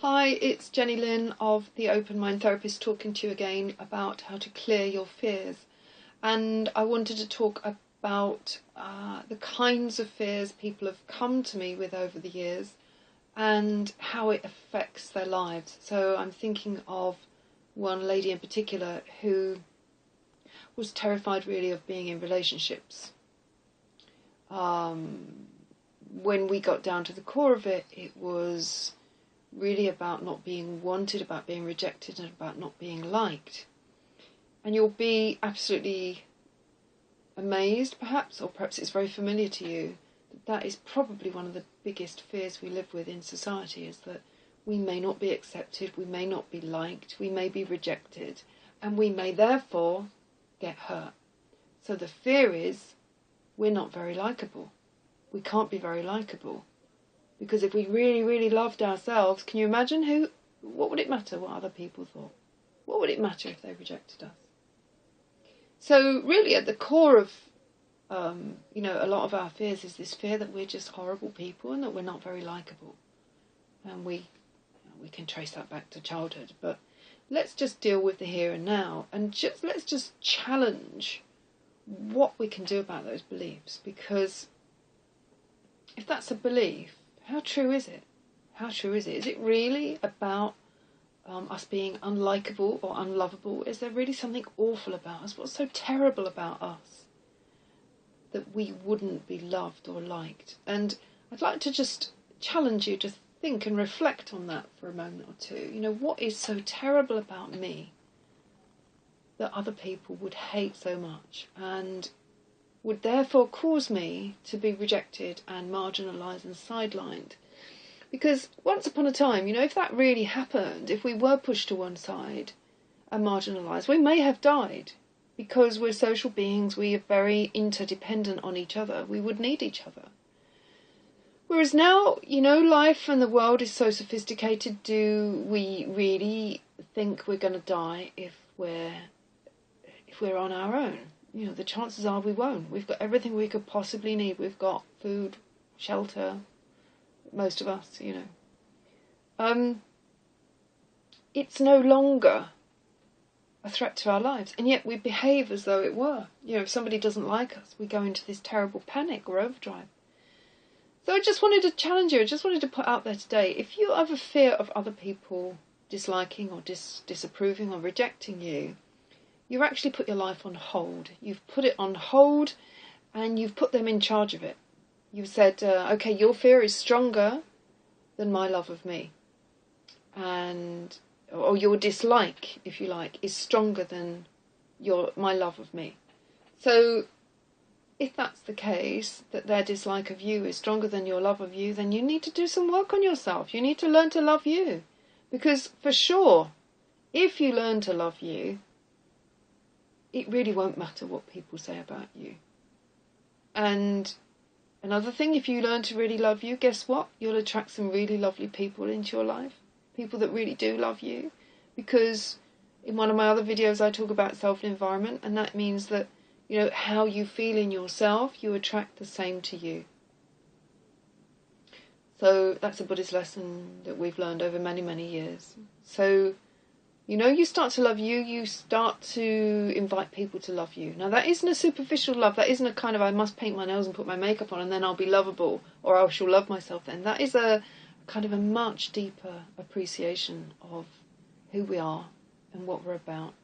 Hi, it's Jenny Lynn of the Open Mind Therapist talking to you again about how to clear your fears. And I wanted to talk about the kinds of fears people have come to me with over the years and how it affects their lives. So I'm thinking of one lady in particular who was terrified really of being in relationships. When we got down to the core of it, it was really about not being wanted, about being rejected, and about not being liked. And you'll be absolutely amazed, perhaps, or perhaps it's very familiar to you, that is probably one of the biggest fears we live with in society, is that we may not be accepted, we may not be liked, we may be rejected, and we may therefore get hurt. So the fear is we're not very likeable. We can't be very likeable. Because if we really, really loved ourselves, can you imagine what would it matter what other people thought? What would it matter if they rejected us? So really at the core of, a lot of our fears is this fear that we're just horrible people and that we're not very likeable. And we can trace that back to childhood. But let's just deal with the here and now and let's just challenge what we can do about those beliefs. Because if that's a belief, how true is it? How true is it? Is it really about us being unlikable or unlovable? Is there really something awful about us? What's so terrible about us that we wouldn't be loved or liked? And I'd like to just challenge you to think and reflect on that for a moment or two. What is so terrible about me that other people would hate so much and would therefore cause me to be rejected and marginalised and sidelined? Because once upon a time, if that really happened, if we were pushed to one side and marginalised, we may have died. Because we're social beings, we are very interdependent on each other. We would need each other. Whereas now, life and the world is so sophisticated, do we really think we're going to die if we're on our own? The chances are we won't. We've got everything we could possibly need. We've got food, shelter, most of us, It's no longer a threat to our lives, and yet we behave as though it were. If somebody doesn't like us, we go into this terrible panic or overdrive. So I just wanted to challenge you, I just wanted to put out there today, if you have a fear of other people disliking or disapproving or rejecting you, you've actually put your life on hold. You've put it on hold and you've put them in charge of it. You've said, okay, your fear is stronger than my love of me. Or your dislike, if you like, is stronger than my love of me. So if that's the case, that their dislike of you is stronger than your love of you, then you need to do some work on yourself. You need to learn to love you. Because for sure, if you learn to love you, it really won't matter what people say about you. And another thing, if you learn to really love you, guess what? You'll attract some really lovely people into your life. People that really do love you. Because in one of my other videos I talk about self-environment, and that means that, how you feel in yourself, you attract the same to you. So that's a Buddhist lesson that we've learned over many, many years. So you start to love you, you start to invite people to love you. Now, that isn't a superficial love. That isn't a kind of, I must paint my nails and put my makeup on and then I'll be lovable, or I shall love myself then. That is a kind of a much deeper appreciation of who we are and what we're about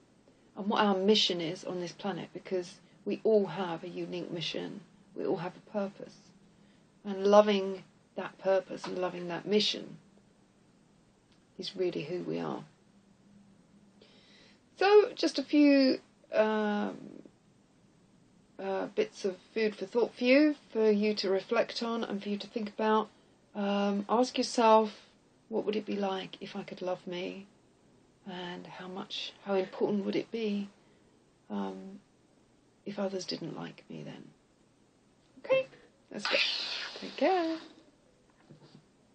and what our mission is on this planet, because we all have a unique mission. We all have a purpose. And loving that purpose and loving that mission is really who we are. So, just a few bits of food for thought for you to reflect on and for you to think about. Ask yourself, what would it be like if I could love me? And how important would it be if others didn't like me then? Okay, let's go. Take care.